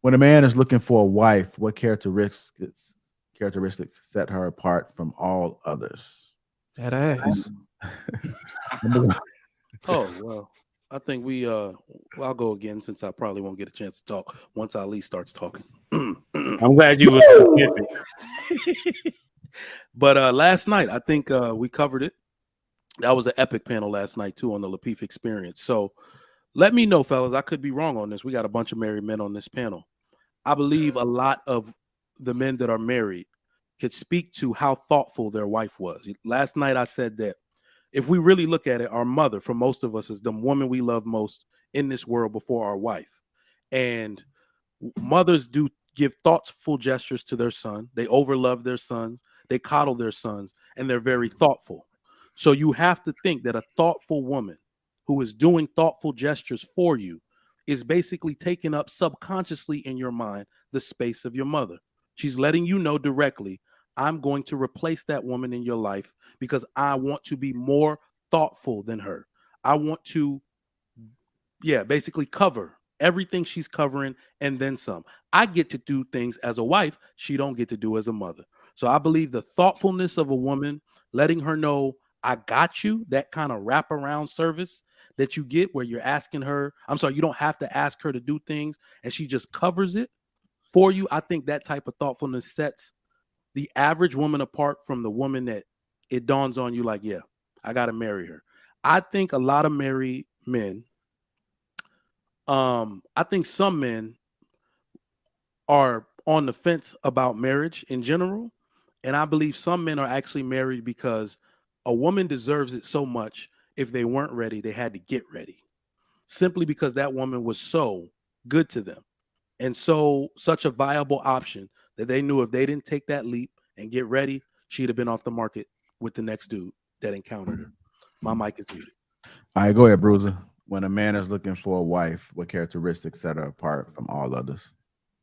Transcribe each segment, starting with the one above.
When a man is looking for a wife, what characteristics set her apart from all others? That ass. Number one. Oh well, I think well, I'll go again since I probably won't get a chance to talk once Ali starts talking. I'm glad you was specific. But last night, I think we covered it. That was an epic panel last night too on the Lapeef experience. So let me know, fellas. I could be wrong on this. We got a bunch of married men on this panel. I believe a lot of the men that are married could speak to how thoughtful their wife was. Last night, I said that if we really look at it, our mother, for most of us, is the woman we love most in this world before our wife. And mothers do give thoughtful gestures to their son. They overlove their sons. They coddle their sons, and they're very thoughtful. So you have to think that a thoughtful woman who is doing thoughtful gestures for you is basically taking up subconsciously in your mind the space of your mother. She's letting you know directly, I'm going to replace that woman in your life because I want to be more thoughtful than her. I want to, basically cover everything she's covering and then some. I get to do things as a wife she don't get to do as a mother. So I believe the thoughtfulness of a woman, letting her know I got you, that kind of wraparound service that you get where you're asking her, I'm sorry, you don't have to ask her to do things and she just covers it for you. I think that type of thoughtfulness sets the average woman apart from the woman that it dawns on you like, yeah, I got to marry her. I think a lot of married men, I think some men are on the fence about marriage in general. And I believe some men are actually married because a woman deserves it so much. If they weren't ready, they had to get ready simply because that woman was so good to them and such a viable option that they knew if they didn't take that leap and get ready, she'd have been off the market with the next dude that encountered her. My mic is muted. All right, go ahead, Bruiser. When a man is looking for a wife, what characteristics set her apart from all others?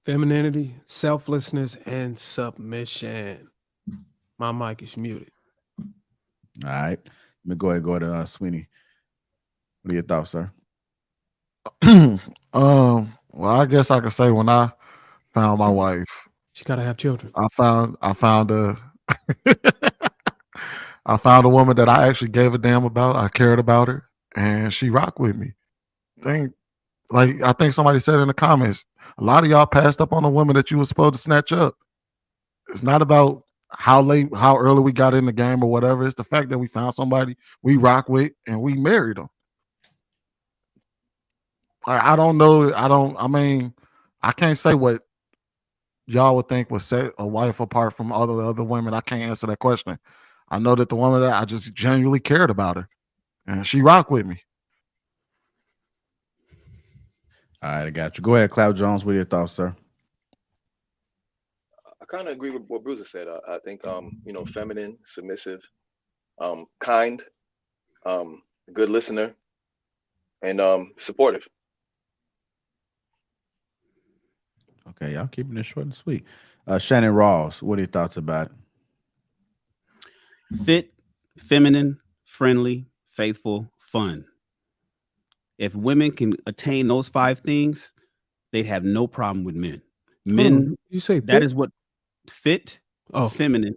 Femininity, selflessness, and submission. My mic is muted. All right. Let me go to Sweeney. What are your thoughts, sir? Well, I guess I could say when I found my wife, She gotta have children. I found a I found a woman that I actually gave a damn about. I cared about her, and she rocked with me. I think somebody said in the comments, a lot of y'all passed up on a woman that you were supposed to snatch up. It's not about how early we got in the game or whatever. It's the fact that we found somebody we rock with and we married them. I don't know. I mean, I can't say what y'all would think would set a wife apart from all the other women. I can't answer that question. I know that the woman that I just genuinely cared about her, and she rocked with me. All right, I got you. Go ahead, Cloud Jones. What are your thoughts, sir? I kind of agree with what Bruiser said. I think feminine, submissive, kind, good listener, and supportive. Okay, y'all keeping it short and sweet. Shannon Rawls, what are your thoughts about it? Fit, feminine, friendly, faithful, fun. If women can attain those 5 things, they'd have no problem with men. Men, you say that fit? is what fit, Oh. feminine,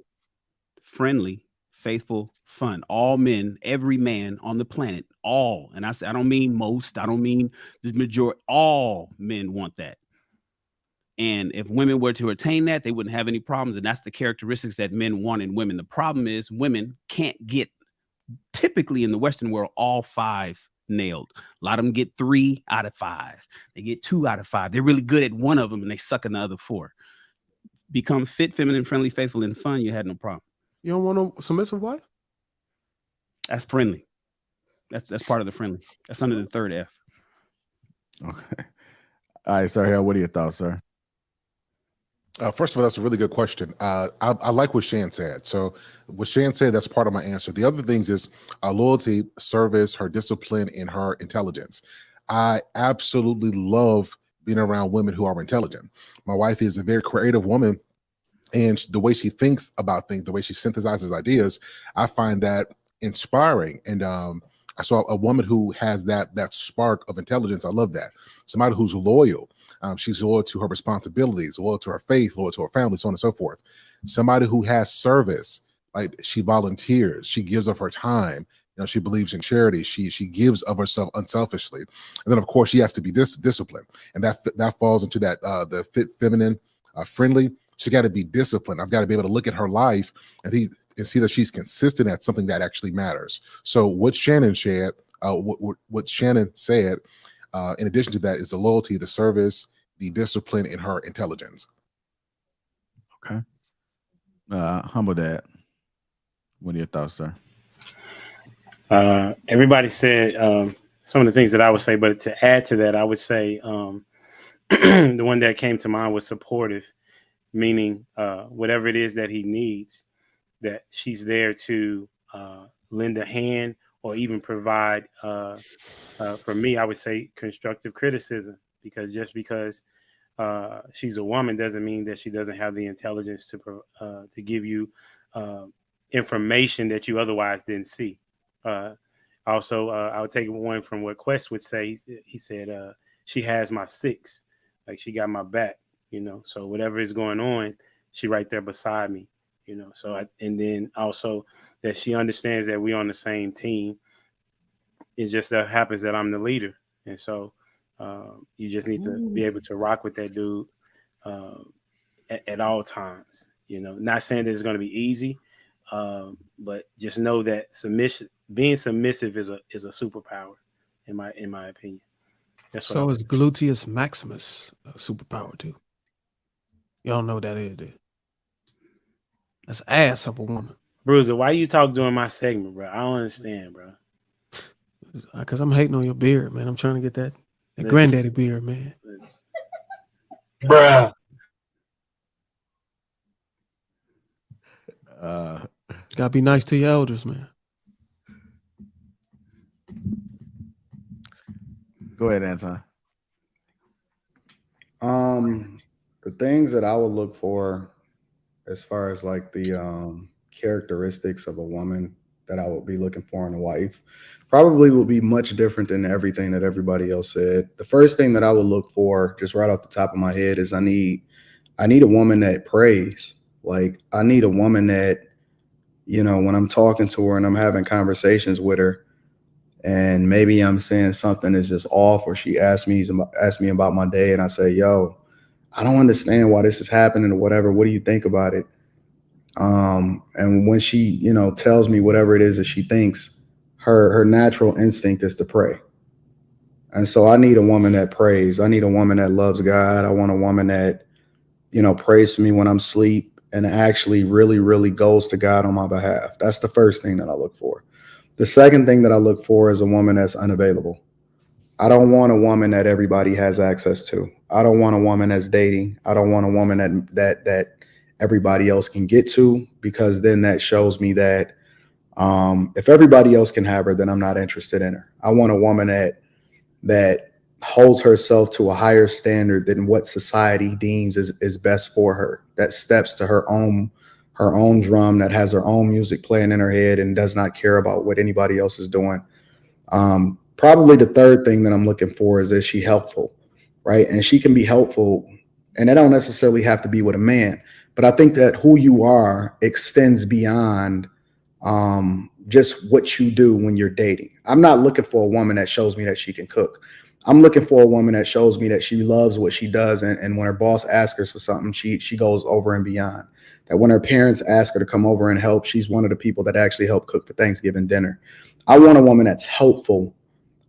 friendly, faithful, fun. All men, every man on the planet, all. And I don't mean most, I don't mean the majority. All men want that. And if women were to attain that, they wouldn't have any problems. And that's the characteristics that men want in women. The problem is women can't get, typically in the Western world, all 5 nailed. A lot of them get 3 out of 5. They get 2 out of 5. They're really good at one of them and they suck in the other 4. Become fit, feminine, friendly, faithful, and fun. You had no problem. You don't want a submissive wife? That's friendly. That's part of the friendly. That's under the 3rd F. Okay. All right, sir. What are your thoughts, sir? First of all, that's a really good question. I like what Shan said. So what Shan said, that's part of my answer. The other things is loyalty, service, her discipline, and her intelligence. I absolutely love being around women who are intelligent. My wife is a very creative woman, and the way she thinks about things, the way she synthesizes ideas, I find that inspiring. And I saw a woman who has that spark of intelligence. I love that. Somebody who's loyal. She's loyal to her responsibilities, loyal to her faith, loyal to her family, so on and so forth. Somebody who has service, like she volunteers, she gives of her time. She believes in charity. She gives of herself unselfishly, and then of course she has to be disciplined, and that falls into that the feminine, friendly. She got to be disciplined. I've got to be able to look at her life and see that she's consistent at something that actually matters. So what Shannon shared, what Shannon said, in addition to that, is the loyalty, the service, the discipline, and her intelligence. Okay. Humble Dad, what are your thoughts, sir? Everybody said some of the things that I would say, but to add to that, I would say the one that came to mind was supportive, meaning whatever it is that he needs, that she's there to lend a hand or even provide, for me, I would say constructive criticism, because just because she's a woman doesn't mean that she doesn't have the intelligence to give you information that you otherwise didn't see. Also, I would take one from what Quest would say. He said, she has my six, like she got my back, so whatever is going on, she right there beside me, so and then also that she understands that we on the same team. It just happens that I'm the leader. And so you just need to be able to rock with that dude at all times, not saying that it's going to be easy, but just know that being submissive is a superpower in my opinion. That's so is gluteus maximus a superpower too? Y'all know what that is, dude. That's ass of a woman. Bruiser, why you talk during my segment, bro? I don't understand, bro. Because I'm hating on your beard, man. I'm trying to get that granddaddy beard, man. Bruh. Gotta be nice to your elders, man. Go ahead, Anton. The things that I would look for as far as like the characteristics of a woman that I would be looking for in a wife probably will be much different than everything that everybody else said. The first thing that I would look for, just right off the top of my head, is I need a woman that prays. Like, I need a woman that, when I'm talking to her and I'm having conversations with her, and maybe I'm saying something is just off, or she asks me about my day, and I say, yo, I don't understand why this is happening or whatever. What do you think about it? And when she, tells me whatever it is that she thinks, her natural instinct is to pray. And so I need a woman that prays. I need a woman that loves God. I want a woman that, prays for me when I'm asleep and actually really, really goes to God on my behalf. That's the first thing that I look for. The second thing that I look for is a woman that's unavailable. I don't want a woman that everybody has access to. I don't want a woman that's dating. I don't want a woman that everybody else can get to, because then that shows me that if everybody else can have her, then I'm not interested in her. I want a woman that holds herself to a higher standard than what society deems is best for her, that steps to her own drum, that has her own music playing in her head and does not care about what anybody else is doing. Probably the third thing that I'm looking for is she helpful, right? And she can be helpful, and it don't necessarily have to be with a man, but I think that who you are extends beyond just what you do when you're dating. I'm not looking for a woman that shows me that she can cook. I'm looking for a woman that shows me that she loves what she does, and when her boss asks her for something, she goes over and beyond. That when her parents ask her to come over and help, she's one of the people that actually help cook for Thanksgiving dinner. I want a woman that's helpful.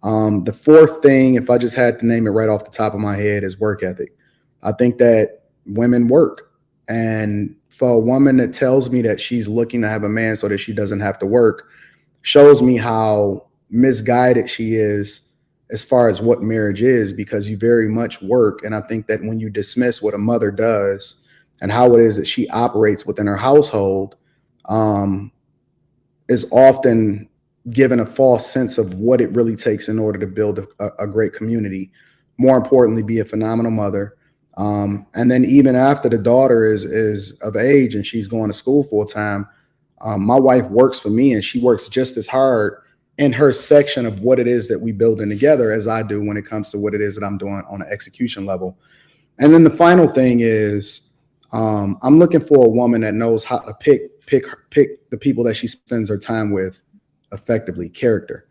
The fourth thing, if I just had to name it right off the top of my head, is work ethic. I think that women work. And for a woman that tells me that she's looking to have a man so that she doesn't have to work, shows me how misguided she is as far as what marriage is, because you very much work. And I think that when you dismiss what a mother does and how it is that she operates within her household, is often given a false sense of what it really takes in order to build a great community. More importantly, be a phenomenal mother. And then even after the daughter is of age and she's going to school full time, my wife works for me, and she works just as hard in her section of what it is that we building together, as I do when it comes to what it is that I'm doing on an execution level. And then the final thing is, I'm looking for a woman that knows how to pick the people that she spends her time with effectively. Character.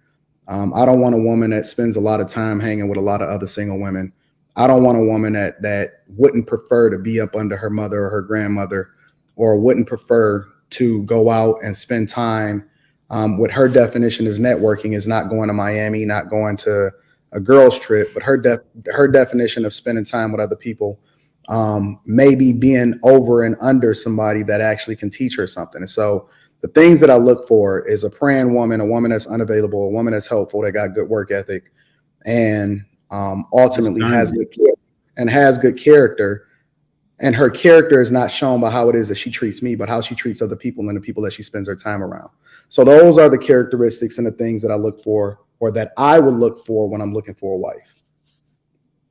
I don't want a woman that spends a lot of time hanging with a lot of other single women. I don't want a woman that wouldn't prefer to be up under her mother or her grandmother, or wouldn't prefer to go out and spend time. What her definition is networking is not going to Miami, not going to a girls trip, but her definition of spending time with other people, maybe being over and under somebody that actually can teach her something. And so the things that I look for is a praying woman, a woman that's unavailable, a woman that's helpful, that got good work ethic, and ultimately has good character. And her character is not shown by how it is that she treats me, but how she treats other people and the people that she spends her time around. So those are the characteristics and the things that I look for, or that I would look for when I'm looking for a wife.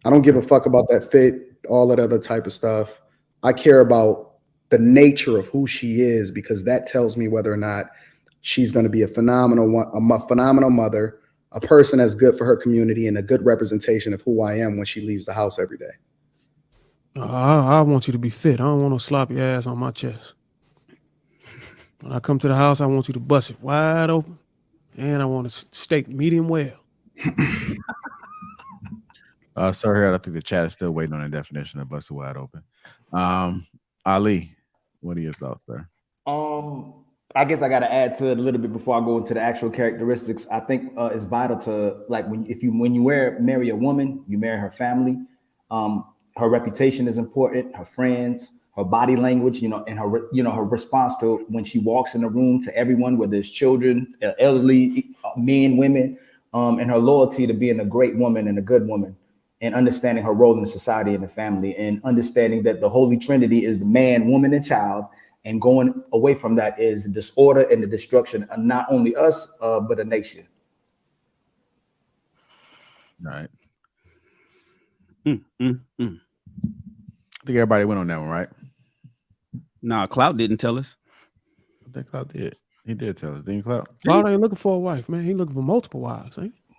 I don't give a fuck about that fit, all that other type of stuff. I care about the nature of who she is, because that tells me whether or not she's going to be a phenomenal mother, a person that's good for her community, and a good representation of who I am when she leaves the house every day. I want you to be fit. I don't want no sloppy ass on my chest. When I come to the house, I want you to bust it wide open, and I want a steak medium well. Sir, here I think the chat is still waiting on a definition of busted wide open. Ali, what are your thoughts there? I guess I got to add to it a little bit before I go into the actual characteristics. I think it's vital to, like, when you marry a woman, you marry her family. Her reputation is important, her friends, her body language, and her response to when she walks in the room to everyone, whether it's children, elderly, men, women, and her loyalty to being a great woman and a good woman, and understanding her role in the society and the family, and understanding that the Holy Trinity is the man, woman, and child, and going away from that is the disorder and the destruction of not only us, but a nation. All right. I think everybody went on that one, right? Nah, Cloud didn't tell us. I think Cloud did. He did tell us. Didn't Cloud? Cloud ain't looking for a wife, man. He looking for multiple wives, ain't he?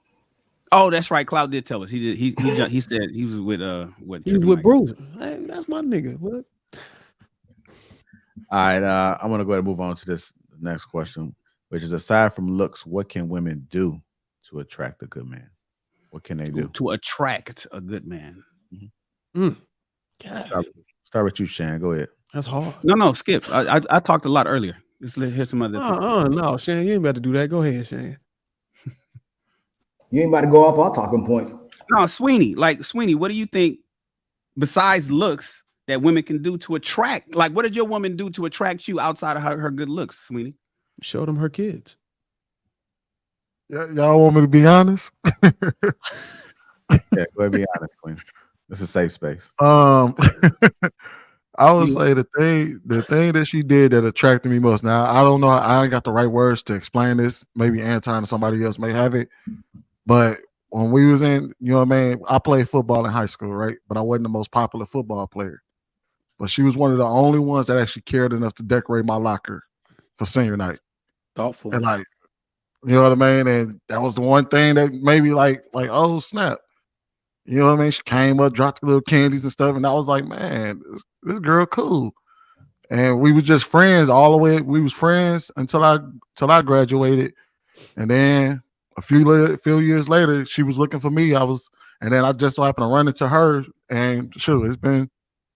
Oh, that's right. Cloud did tell us. He did. He said he was with what? He was with Bruiser. Hey, that's my nigga. What? All right. I'm gonna go ahead and move on to this next question, which is, aside from looks, what can women do to attract a good man? What can they do to attract a good man? Start with you, Shan. Go ahead. That's hard. No, skip. I talked a lot earlier. Let's hear some other. No, Shan, you ain't about to do that. Go ahead, Shan. You ain't about to go off our talking points. No, Sweeney, what do you think besides looks that women can do to attract? Like, what did your woman do to attract you outside of her good looks, Sweeney? Show them her kids. Y'all want me to be honest? Yeah, go ahead, be honest, Queen. It's a safe space. I would say the thing that she did that attracted me most. Now, I don't know. I ain't got the right words to explain this. Maybe Anton or somebody else may have it. But when we was in, you know what I mean? I played football in high school, right? But I wasn't the most popular football player. But she was one of the only ones that actually cared enough to decorate my locker for senior night. Thoughtful. And like, you know what I mean? And that was the one thing that made me like, oh, snap. You know what I mean? She came up, dropped the little candies and stuff. And I was like, man, this girl cool. And we were just friends all the way. We was friends until I graduated. And then a few years later, she was looking for me. And then I just so happened to run into her. And sure, it's been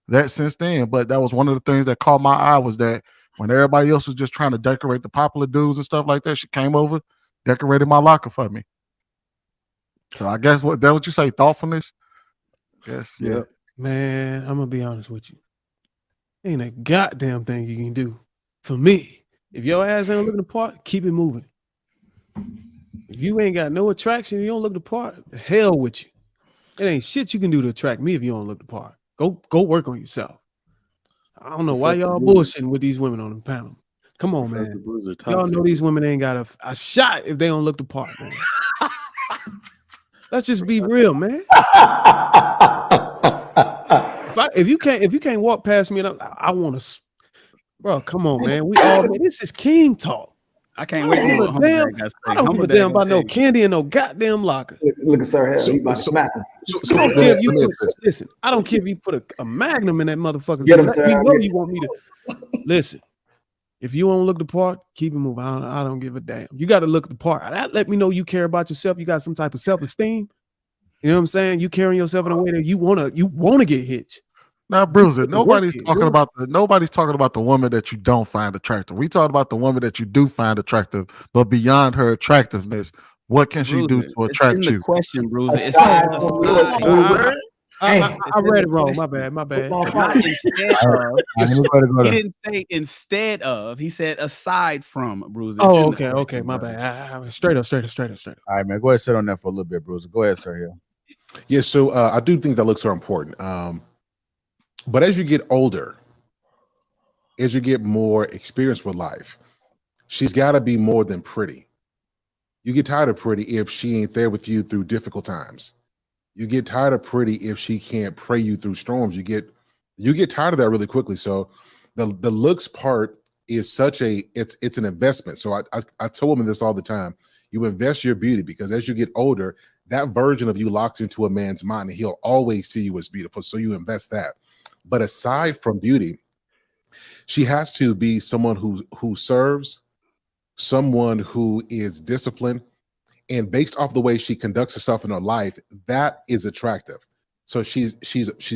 that since then. But that was one of the things that caught my eye, was that when everybody else was just trying to decorate the popular dudes and stuff like that, she came over, decorated my locker for me. So I guess what you say, thoughtfulness? Yes. Yeah. Man, I'm gonna be honest with you. Ain't a goddamn thing you can do for me. If your ass ain't looking the part, keep it moving. If you ain't got no attraction, you don't look the part, the hell with you. It ain't shit you can do to attract me if you don't look the part. Go work on yourself. I don't know why y'all bullshitting with these women on the panel. Come on, man. Y'all know these women ain't got a shot if they don't look the part, man. Let's just be real, man. If you can't walk past me, I want to, bro. Come on, man. This is king talk. I can't wait to hear what Humble Dad got to I say. don't give Humble a Dad damn gonna about no say- candy in no goddamn locker. Look at Sir Hell. So- He about to so- smack him. So I don't let care me if you ask put, this. listen. I don't care if you put a magnum in that motherfucker. Get him, Let sir. me I'll know get you you. want me to. Listen, if you don't look the part, keep it moving. I don't give a damn. You got to look the part. That let me know you care about yourself. You got some type of self-esteem. You know what I'm saying? You carrying yourself in a way that you wanna get hitched. Now, Bruiser, put the work nobody's in, talking bro. about the woman that you don't find attractive. We talked about the woman that you do find attractive, but beyond her attractiveness, what can she do Bruiser, to it's attract in the you? question, Bruiser. It Aside says from aside. looks, I read it wrong. My bad. Not instead of. He didn't say instead of. He said aside from, Bruiser. It's in the Okay. question, My bro. bad. Straight up. All right, man. Go ahead, sit on that for a little bit, Bruiser. Go ahead, sir. Yeah. Yeah, so I do think that looks are important. But as you get older, as you get more experience with life, she's got to be more than pretty. You get tired of pretty if she ain't there with you through difficult times. You get tired of pretty if she can't pray you through storms. You get tired of that really quickly. So the looks part is such it's an investment. So I tell women this all the time. You invest your beauty because as you get older, that version of you locks into a man's mind and he'll always see you as beautiful. So you invest that. But aside from beauty, she has to be someone who serves, someone who is disciplined, and based off the way she conducts herself in her life, that is attractive. So she's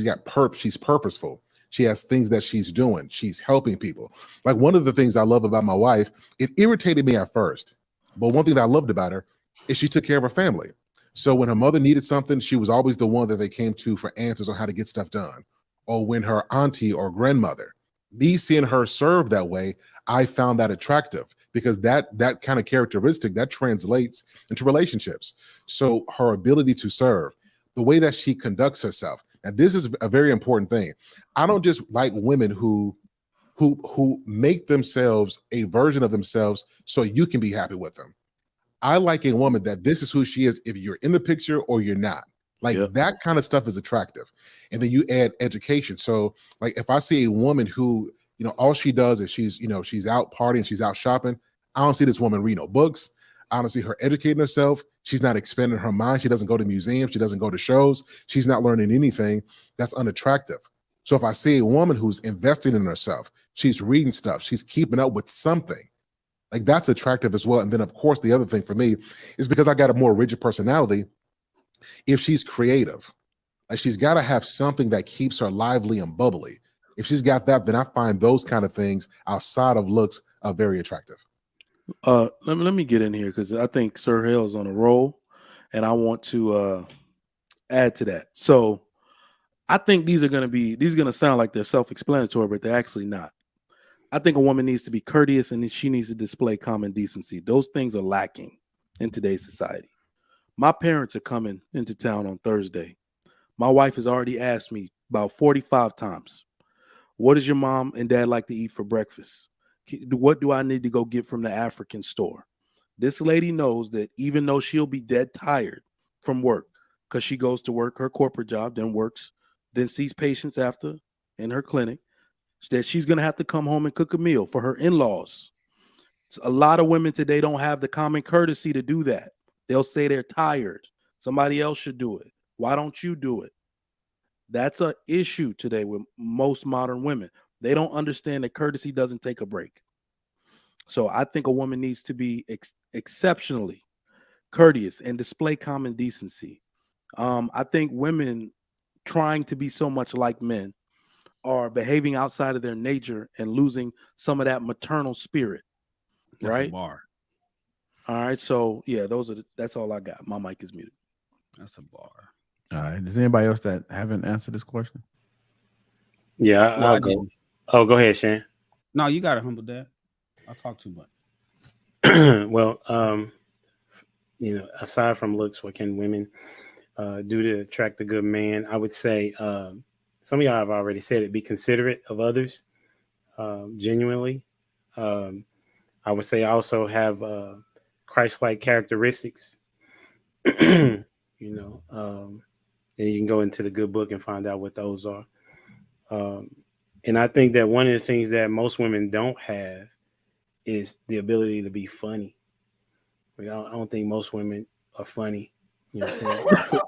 got she's purposeful. She has things that she's doing. She's helping people. Like one of the things I love about my wife, it irritated me at first, but one thing that I loved about her is she took care of her family. So when her mother needed something, she was always the one that they came to for answers on how to get stuff done. Or when her auntie or grandmother, me seeing her serve that way, I found that attractive because that kind of characteristic that translates into relationships. So her ability to serve, the way that she conducts herself. Now, this is a very important thing. I don't just like women who make themselves a version of themselves so you can be happy with them. I like a woman that this is who she is if you're in the picture or you're not. Like that kind of stuff is attractive. And then you add education. So like if I see a woman who, all she does is she's out partying, she's out shopping. I don't see this woman read no books. I don't see her educating herself. She's not expanding her mind. She doesn't go to museums. She doesn't go to shows. She's not learning anything. That's unattractive. So if I see a woman who's investing in herself, she's reading stuff, she's keeping up with something, like that's attractive as well. And then of course, the other thing for me is because I got a more rigid personality. If she's creative, like she's got to have something that keeps her lively and bubbly. If she's got that, then I find those kind of things outside of looks very attractive. Let me get in here because I think Sir Hale's on a roll, and I want to add to that. So I think these are going to sound like they're self-explanatory, but they're actually not. I think a woman needs to be courteous and she needs to display common decency. Those things are lacking in today's society. My parents are coming into town on Thursday. My wife has already asked me about 45 times, what does your mom and dad like to eat for breakfast? What do I need to go get from the African store? This lady knows that even though she'll be dead tired from work, because she goes to work, her corporate job, then sees patients after in her clinic, that she's going to have to come home and cook a meal for her in-laws. A lot of women today don't have the common courtesy to do that. They'll say they're tired. Somebody else should do it. Why don't you do it? That's an issue today with most modern women. They don't understand that courtesy doesn't take a break. So I think a woman needs to be exceptionally courteous and display common decency. I think women trying to be so much like men are behaving outside of their nature and losing some of that maternal spirit. That's right? a bar. All right. So yeah, that's all I got. My mic is muted. That's a bar. All right. Does anybody else that haven't answered this question? Yeah, I'll I go. didn't. Oh, go ahead, Shane. No, you got it, Humble Dad. I talk too much. Well, aside from looks, what can women do to attract a good man? I would say some of y'all have already said it. Be considerate of others, genuinely. I would say also have Christ-like characteristics. And you can go into the good book and find out what those are. And I think that one of the things that most women don't have is the ability to be funny. Like, I don't think most women are funny. You know what I'm saying?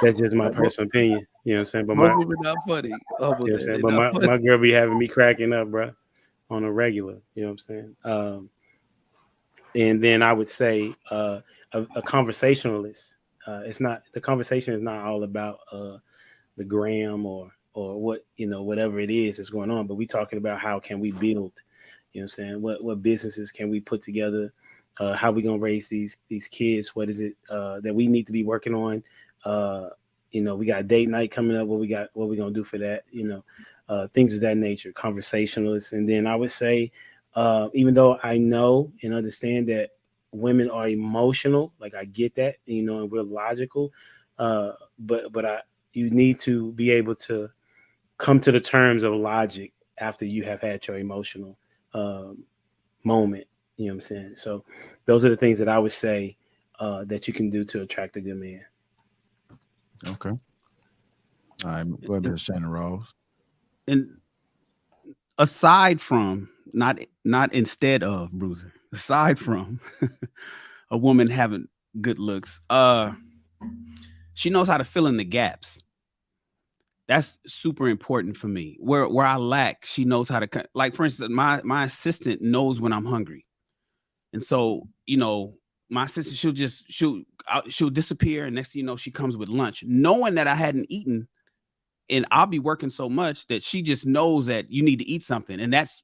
That's just my personal opinion. You know what I'm saying? But Most women not funny. Oh, you know what I'm saying? But my girl be having me cracking up, bro, on a regular. You know what I'm saying? And then I would say a conversationalist. It's not, the conversation is not all about the gram or what, whatever it is that's going on, but we talking about how can we build, you know what I'm saying? What businesses can we put together? How we gonna raise these kids? What is it that we need to be working on? We got date night coming up. What we gonna do for that? Things of that nature, conversationalists. And then I would say, even though I know and understand that women are emotional, like I get that, and we're logical, but you need to be able to come to the terms of logic after you have had your emotional moment. You know what I'm saying? So those are the things that I would say that you can do to attract a good man. Okay. All right. Go ahead, Shannon Rose. And aside from, not instead of, Bruiser, aside from a woman having good looks, she knows how to fill in the gaps. That's super important for me. Where I lack, she knows how to, like, for instance, my assistant knows when I'm hungry. And so, my assistant, she'll disappear, and next thing you know, she comes with lunch, knowing that I hadn't eaten, and I'll be working so much that she just knows that you need to eat something. And that's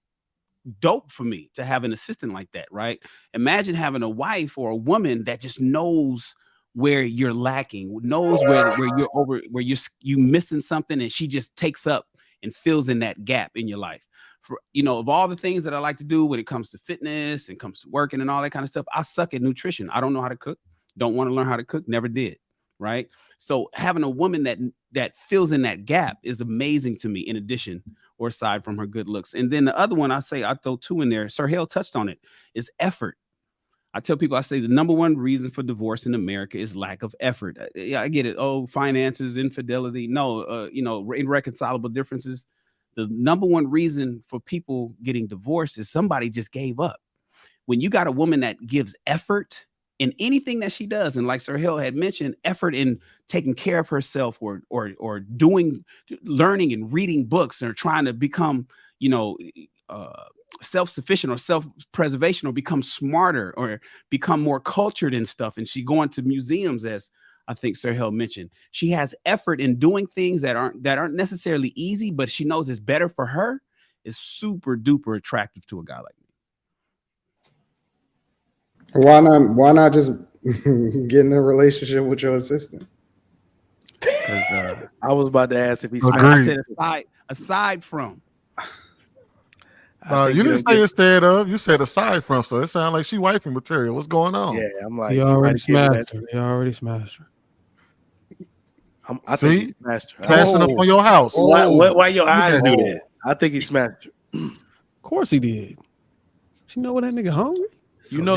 dope for me to have an assistant like that, right? Imagine having a wife or a woman that just knows where you're lacking, knows where you're over, where you missing something, and she just takes up and fills in that gap in your life. For, of all the things that I like to do when it comes to fitness and comes to working and all that kind of stuff, I suck at nutrition. I don't know how to cook, don't want to learn how to cook, never did. Right. So having a woman that fills in that gap is amazing to me, in addition or aside from her good looks. And then the other one, I throw two in there. Sir Hale touched on it, is effort. I tell people, I say the number one reason for divorce in America is lack of effort. Yeah, I get it. Oh, finances, infidelity. No, irreconcilable differences. The number one reason for people getting divorced is somebody just gave up. When you got a woman that gives effort in anything that she does, and like Sir Hill had mentioned, effort in taking care of herself or learning and reading books, or trying to become, self-sufficient or self-preservation, or become smarter or become more cultured and stuff. And she going to museums, as I think Sir Hill mentioned. She has effort in doing things that aren't necessarily easy, but she knows it's better for her, is super duper attractive to a guy like me. Why not just get in a relationship with your assistant? I was about to ask if he's I said aside from. You didn't say instead of. You said aside from. So it sounds like she wifey material. What's going on? Yeah, I'm like, he already smashed her. He already smashed her. I think he smashed her. Passing up on your house. Why your eyes do that? I think he smashed her. Of course he did. She know what that nigga hungry. You know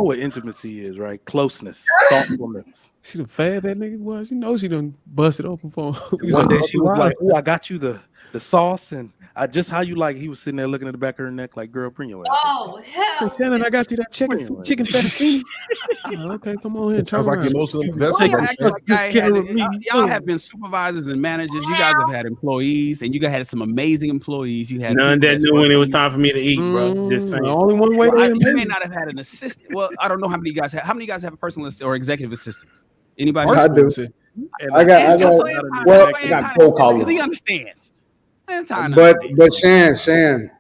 what intimacy is, right? Closeness, thoughtfulness. She done fed that nigga was. You know she done busted open for him. One day she was like, "Oh, I got you the sauce, and I just how you like." He was sitting there looking at the back of her neck, like, "Girl, bring your ass." Oh hell! Hey, Shannon, I got you that chicken fettuccine. Okay, come on here. Sounds like emotional investment. Y'all have been supervisors and managers. You guys have had employees, and you guys had some amazing employees. You had none that knew when it was time for me to eat, bro. Just saying. Only one way. You may not have had an assistant. Well, I don't know how many guys have. How many guys have a personal or executive assistants? Anybody? I do. I got phone calls. He understands. But Shan,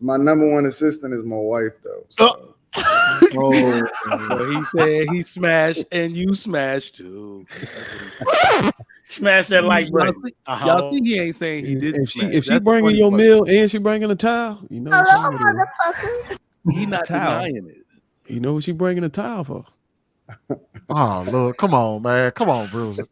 my number one assistant is my wife, though. So. Well, he said he smashed and you smashed too. Smash that like button. Y'all see, he ain't saying he didn't. If she bringing your meal and she bringing a towel, you know. Hello, motherfucker. He not denying it. You know what she bringing a towel for? Oh, look, come on, man. Come on, Bruiser.